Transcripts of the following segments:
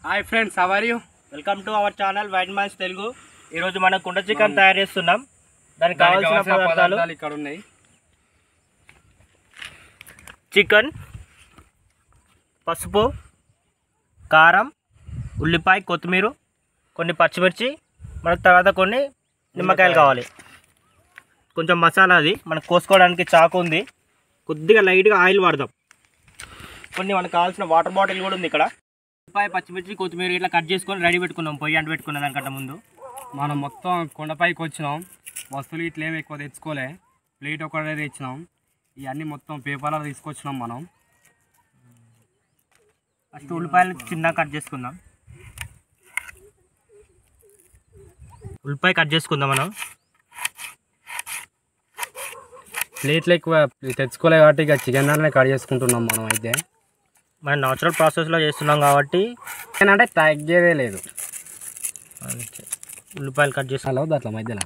Hi friends, how are you? Welcome to our channel white mans Telugu. ఈరోజు మనం కుండ chicken తయారు చేస్తున్నాం. దానికి కావాల్సిన పదార్థాలు ఇక్కడ ఉన్నాయి. చికెన్, పసుపు, కారం, ఉల్లిపాయ, కొత్తిమీర, కొన్ని పచ్చిమిర్చి, మనకు తర్వాత కొన్ని నిమ్మకాయలు కావాలి. కొంచెం మసాలా, అది మనకు కోసుకోవడానికి చాకు ఉంది. కొద్దిగా లైట్గా ఆయిల్ వాడదాం. కొన్ని మనకు కావాల్సిన వాటర్ బాటిల్ కూడా ఉంది ఇక్కడ. ఉల్లిపాయ, పచ్చిమిర్చి, కొత్తిమీర ఇట్లా కట్ చేసుకొని రెడీ పెట్టుకున్నాం. పొయ్యి అంటు పెట్టుకున్నాం. దానికంటే ముందు మనం మొత్తం కొండపైకి వచ్చినాం. వస్తువులు ఇట్లా ఏమి ఎక్కువ తెచ్చుకోలే. ప్లేట్ ఒకటే తెచ్చినాం. ఇవన్నీ మొత్తం పేపర్లో తీసుకొచ్చినాం. మనం ఫస్ట్ ఉల్లిపాయలు చిన్నగా కట్ చేసుకుందాం. ఉల్లిపాయ కట్ చేసుకుందాం. మనం ప్లేట్లు ఎక్కువ తెచ్చుకోలే కాబట్టి ఇక చికెన్ దాంట్లోనే కట్ చేసుకుంటున్నాం. మనం అయితే మనం న్యాచురల్ ప్రాసెస్లో చేస్తున్నాం కాబట్టి చికెన్ అంటే తగ్గేదే లేదు. ఉల్లిపాయలు కట్ చేసుకోవాలి. అట్లా మధ్యలో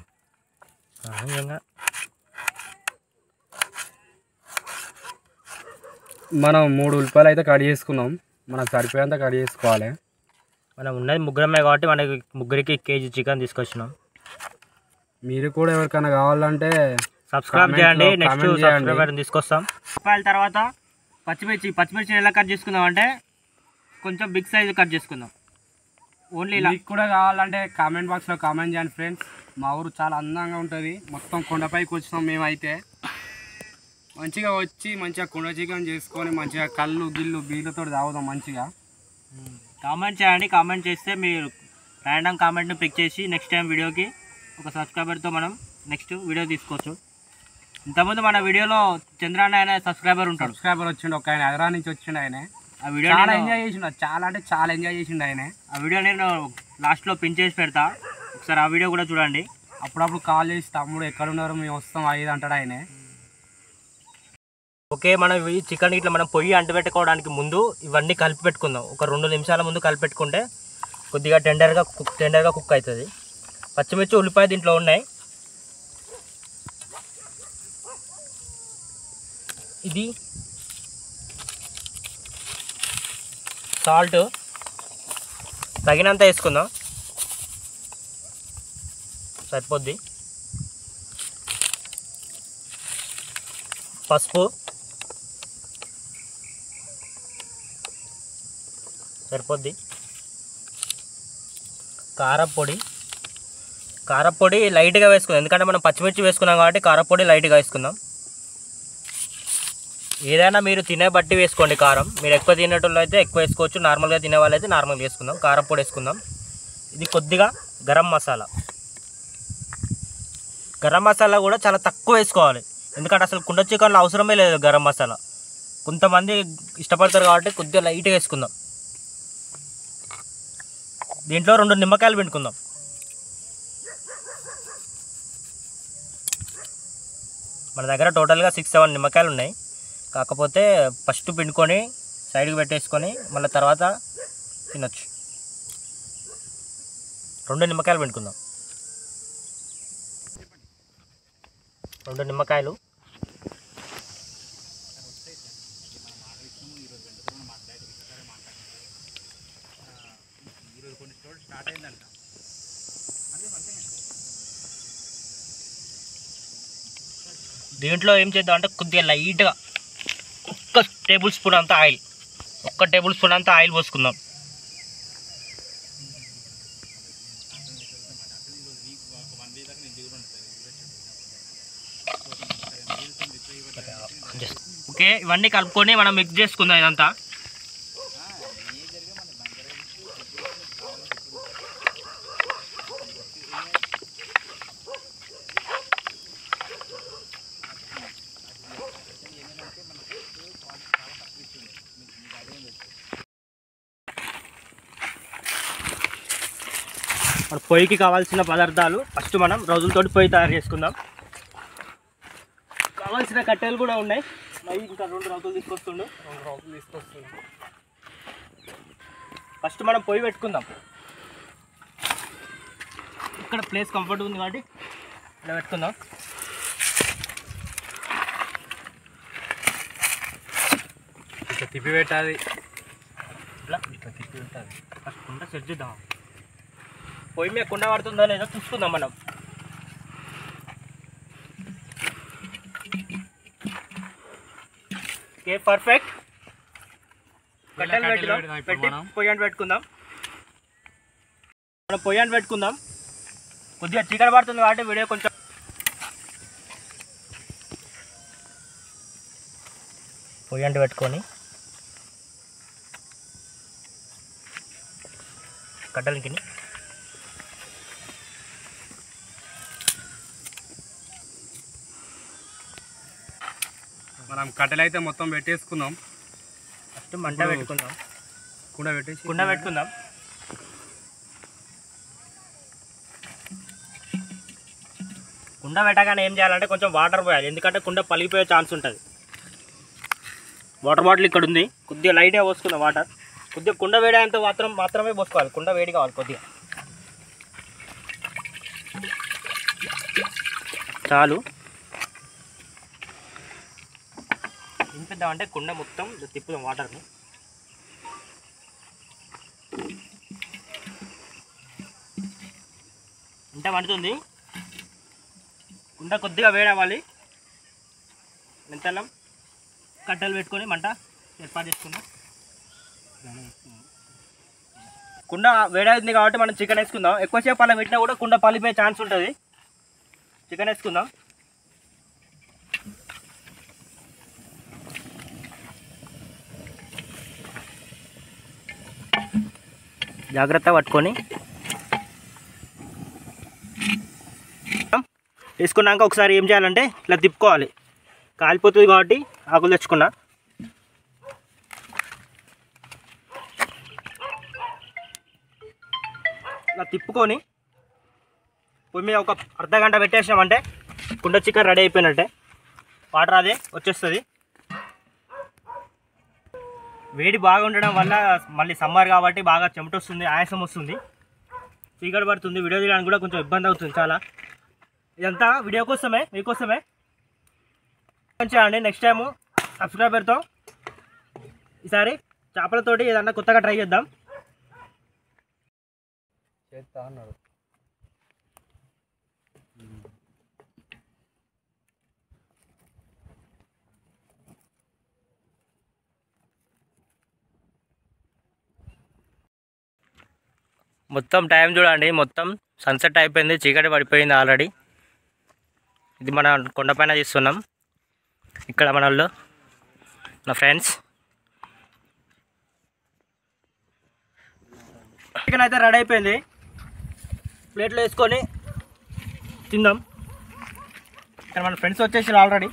మనం 3 ఉల్లిపాయలు అయితే కట్ చేసుకున్నాం. మనకు సరిపోయేంత కట్ చేసుకోవాలి. మనం ఉన్నది ముగ్గురమే కాబట్టి మనకి ముగ్గురికి కేజీ చికెన్ తీసుకొచ్చినాం. మీరు కూడా ఎవరికైనా కావాలంటే సబ్స్క్రైబ్ చేయండి. నెక్స్ట్ సబ్స్క్రైబర్ తీసుకొస్తాం. ఉల్లిపాయల తర్వాత పచ్చిమిర్చి ఎలా కట్ చేసుకుందాం అంటే కొంచెం బిగ్ సైజు కట్ చేసుకుందాం. ఓన్లీ ఇలా. మీకు కూడా కావాలంటే కామెంట్ బాక్స్లో కామెంట్ చేయండి ఫ్రెండ్స్. మా ఊరు చాలా అందంగా ఉంటుంది. మొత్తం కొండపైకి వచ్చినాం. మేమైతే మంచిగా వచ్చి మంచిగా కుండ చికెన్ చేసుకొని మంచిగా కళ్ళు గిల్లు బీర్లతో తాగుదాం. మంచిగా కామెంట్ చేయండి. కామెంట్ చేస్తే మీరు ర్యాండమ్ కామెంట్ని పిక్ చేసి నెక్స్ట్ టైం వీడియోకి ఒక సబ్స్క్రైబర్తో మనం నెక్స్ట్ వీడియో తీసుకోవచ్చు. ఇంతకుముందు మన వీడియోలో చంద్రాన్న ఆయన సబ్స్క్రైబర్ వచ్చిండు. ఒక ఆయన హైదరాబాద్ నుంచి వచ్చిండు. ఆయన ఆ వీడియో చాలా ఎంజాయ్ చేసిండు. చాలా అంటే చాలా ఎంజాయ్ చేసిండు. ఆయన ఆ వీడియో నేను లాస్ట్లో పిన్ చేసి పెడతా. ఒకసారి ఆ వీడియో కూడా చూడండి. అప్పుడప్పుడు కాల్ చేసి తమ్ముడు ఎక్కడున్నారు, మేము వస్తాం అది అంటాడు ఆయన. ఓకే, మనం ఈ చికెన్ ఇట్లా మనం పొయ్యి అంటు పెట్టుకోవడానికి ముందు ఇవన్నీ కలిపి పెట్టుకుందాం. ఒక 2 నిమిషాల ముందు కలిపి పెట్టుకుంటే కొద్దిగా టెండర్గా కుక్ అవుతుంది. పచ్చిమిర్చి, ఉల్లిపాయ దీంట్లో ఉన్నాయి. ఇది సాల్ట్ తగినంత వేసుకుందాం, సరిపోద్ది. పసుపు సరిపోద్ది. కారపొడి లైట్గా వేసుకుందాం. ఎందుకంటే మనం పచ్చిమిర్చి వేసుకున్నాం కాబట్టి కారపొడి లైట్గా వేసుకుందాం. ఏదైనా మీరు తినే బట్టి వేసుకోండి కారం. మీరు ఎక్కువ తినేటోళ్ళు అయితే ఎక్కువ వేసుకోవచ్చు. నార్మల్గా తినే వాళ్ళు అయితే నార్మల్గా వేసుకుందాం. కారపొడి వేసుకుందాం. ఇది కొద్దిగా గరం మసాలా కూడా చాలా తక్కువ వేసుకోవాలి. ఎందుకంటే అసలు కుండ చికెన్లో అవసరమే లేదు గరం మసాలా. కొంతమంది ఇష్టపడతారు కాబట్టి కొద్దిగా లైట్గా వేసుకుందాం. దీంట్లో 2 నిమ్మకాయలు పిండుకుందాం. మన దగ్గర టోటల్గా 6-7 నిమ్మకాయలు ఉన్నాయి. కాకపోతే ఫస్ట్ పిండుకొని సైడ్కి పెట్టేసుకొని మళ్ళీ తర్వాత తినొచ్చు. 2 నిమ్మకాయలు పిండుకుందాం. 2 నిమ్మకాయలు. దీంట్లో ఏం చేద్దాం అంటే కొద్దిగా లైట్గా 1 టేబుల్ స్పూన్ అంత ఆయిల్ పోసుకుందాం. ఓకే, ఇవన్నీ కలుపుకొని మనం మిక్స్ చేసుకుందాం ఇదంతా. మన పొయ్యికి కావాల్సిన పదార్థాలు ఫస్ట్ మనం రోజులతోటి పొయ్యి తయారు చేసుకుందాం. కావాల్సిన కట్టెలు కూడా ఉన్నాయి. ఇంకా 2 రోజులు తీసుకొస్తుండు. ఫస్ట్ మనం పొయ్యి పెట్టుకుందాం. ఇక్కడ ప్లేస్ కంఫర్ట్ ఉంది కాబట్టి ఇలా పెట్టుకుందాం. తిప్పి పెట్టాలి. ఇట్లా తిప్పి ఉంటుంది. ఫస్ట్ కుండ సెట్ చేద్దాం. పొయ్యి మీద కుండ పడుతుందో లేదో చూసుకుందాం మనం. Okay perfect. కట్టెలు పెట్టి పొయ్యి అంటు పెట్టుకుందాం. మనం పొయ్యి అంటు పెట్టుకుందాం. కొద్దిగా చీకటి పడుతుంది కాబట్టి వీడియో కొంచెం పొయ్యి అంటు పెట్టుకొని కట్టెలకి మనం కట్టెలు అయితే మొత్తం పెట్టేసుకుందాం. ఫస్ట్ మంట పెట్టుకుందాం. కుండ పెట్టుకుందాం. కుండ పెట్టగానే ఏం చేయాలంటే కొంచెం వాటర్ పోయాలి, ఎందుకంటే కుండ పలిగిపోయే ఛాన్స్ ఉంటుంది. వాటర్ బాటిల్ ఇక్కడ ఉంది, కొద్దిగా లైట్గా పోసుకుందాం వాటర్. కొద్దిగా కుండ వేడేంత మాత్రమే పోసుకోవాలి, కుండ వేడి కావాలి కొద్దిగా. చాలు. దింపిద్దామంటే కుండ మొత్తం తిప్పుదాం వాటర్ని. ఇంత మండుతుంది, కుండ కొద్దిగా వేడవ్వాలి. మెంతలం కట్టెలు పెట్టుకొని మంట ఏర్పాటు చేసుకుందాం. కుండ వేడవుతుంది కాబట్టి మనం చికెన్ వేసుకుందాం. ఎక్కువసేపు అలా పెట్టినా కూడా కుండ పలిపోయే ఛాన్స్ ఉంటుంది. చికెన్ వేసుకుందాం. జాగ్రత్త పట్టుకొని వేసుకున్నాక ఒకసారి ఏం చేయాలంటే ఇలా తిప్పుకోవాలి. కాలిపోతుంది కాబట్టి ఆకులు తెచ్చుకున్నా. ఇలా తిప్పుకొని పొయ్యి మీద ఒక అర్ధగంట పెట్టేసినామంటే కుండ చికెన్ రెడీ అయిపోయినట్టే. వాటర్ అదే వచ్చేస్తుంది. వేడి బాగా ఉండడం వల్ల మళ్ళీ సమ్మర్ కాబట్టి బాగా చెమట వస్తుంది, ఆయాసం వస్తుంది, చీకటి పడుతుంది. వీడియో తీయడానికి కూడా కొంచెం ఇబ్బంది అవుతుంది చాలా. ఇదంతా వీడియో కోసమే, మీకోసమే. చేయండి. నెక్స్ట్ టైము సబ్స్క్రైబర్తో ఈసారి చేపలతోటి ఏదన్నా కొత్తగా ట్రై చేద్దాం. చేస్తా అన్నాడు. మొత్తం టైం చూడండి, మొత్తం సన్సెట్ అయిపోయింది, చీకటి పడిపోయింది ఆల్రెడీ. ఇది మన కొండపైన తీస్తున్నాం. ఇక్కడ మన వాళ్ళు, నా ఫ్రెండ్స్. చికెన్ అయితే రెడీ అయిపోయింది. ప్లేట్లో వేసుకొని తిందాం. ఇక్కడ మన ఫ్రెండ్స్ వచ్చేసి ఆల్రెడీ.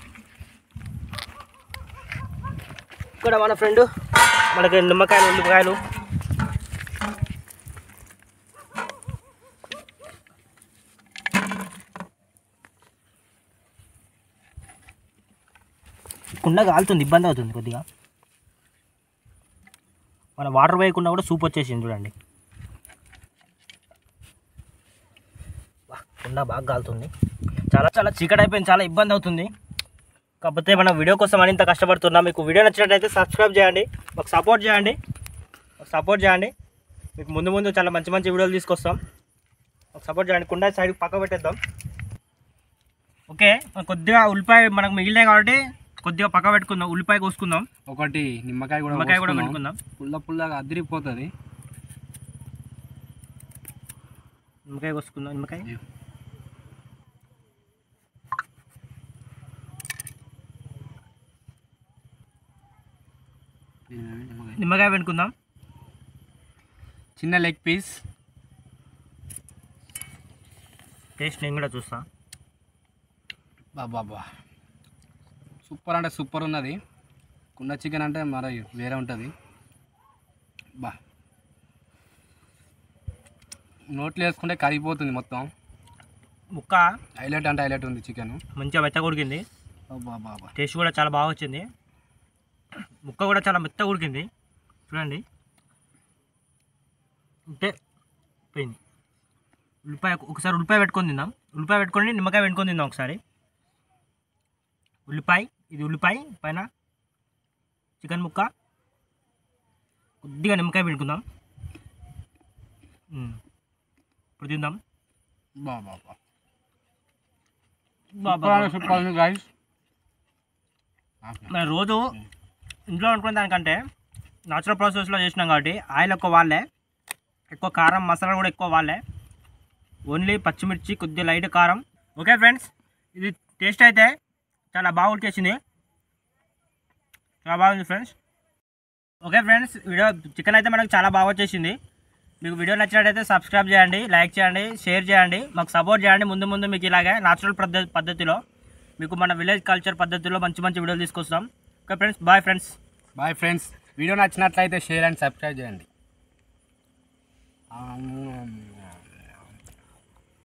ఇక్కడ మన ఫ్రెండ్ మనకి నిమ్మకాయలు, ఉల్లిపాయలు, కుండ కాలుతుంది, ఇబ్బంది అవుతుంది కొద్దిగా. మన వాటర్ వేయకుండా కూడా సూప్ వచ్చేసింది చూడండి. కుండ బాగా కాలుతుంది. చాలా చీకటి అయిపోయింది, చాలా ఇబ్బంది అవుతుంది. కాకపోతే మన వీడియో కోసం అని ఇంత కష్టపడుతున్నాం. మీకు వీడియో నచ్చినట్టయితే సబ్స్క్రైబ్ చేయండి, మాకు సపోర్ట్ చేయండి. మీకు ముందు చాలా మంచి వీడియోలు తీసుకొస్తాం. మాకు సపోర్ట్ చేయండి. కుండ సైడ్ పక్క పెట్టేద్దాం. ఓకే, కొద్దిగా ఉల్లిపాయ మనకు మిగిలినాయి కాబట్టి కొద్దిగా పక్క పెట్టుకుందాం. ఉల్లిపాయ కోసుకుందాం. ఒకటి నిమ్మకాయ కూడా పెట్టుకుందాం. పుల్లగా అదిరిపోతుంది. నిమ్మకాయ కోసుకుందాం. నిమ్మకాయ పెట్టుకుందాం. చిన్న లెగ్ పీస్ టేస్ట్ నేను కూడా చూస్తా. బాబా సూపర్ అంటే సూపర్ ఉన్నది. కుండ చికెన్ అంటే మరి వేరే ఉంటుంది. నోట్లో వేసుకుంటే కరిగిపోతుంది మొత్తం. ముక్క హైలైట్ అంటే హైలైట్ ఉంది. చికెన్ మంచిగా మెత్తగా ఉడికింది. బాబా టేస్ట్ కూడా చాలా బాగా వచ్చింది. ముక్క కూడా చాలా మెత్తగా ఉడికింది చూడండి. అంటే పోయింది. ఒకసారి ఉల్లిపాయ పెట్టుకొని తిందాం. ఉల్లిపాయ పెట్టుకొని నిమ్మకాయ పెట్టుకొని తిందాం ఒకసారి. ఉల్లిపాయ పైన చికెన్ ముక్క, కొద్దిగా నిమ్మకాయ పెట్టుకుందాం. ఇప్పుడు తిందాం. Super guys. మనం రోజు ఇంట్లో వండుకునే దానికంటే న్యాచురల్ ప్రాసెస్లో చేసినాం కాబట్టి ఆయిల్ ఎక్కువ వాళ్ళే, ఎక్కువ కారం మసాలా కూడా ఎక్కువ వాళ్ళే, ఓన్లీ పచ్చిమిర్చి కొద్దిగా లైట్ కారం. ఓకే ఫ్రెండ్స్, ఇది టేస్ట్ అయితే చాలా బాగా ఉడికేసింది, చాలా బాగుంది friends. Okay friends, video chicken అయితే మనకు చాలా బాగా వచ్చేసింది. మీకు వీడియో నచ్చినట్టయితే సబ్స్క్రైబ్ చేయండి, లైక్ చేయండి, షేర్ చేయండి, మాకు సపోర్ట్ చేయండి. ముందు ముందు మీకు ఇలాగే న్యాచురల్ పద్ధతిలో మీకు మన విలేజ్ కల్చర్ పద్ధతిలో మంచి మంచి వీడియోలు తీసుకొస్తాం. Okay friends, bye friends. Bye friends. Video నచ్చినట్లయితే షేర్ అండ్ సబ్స్క్రైబ్ చేయండి.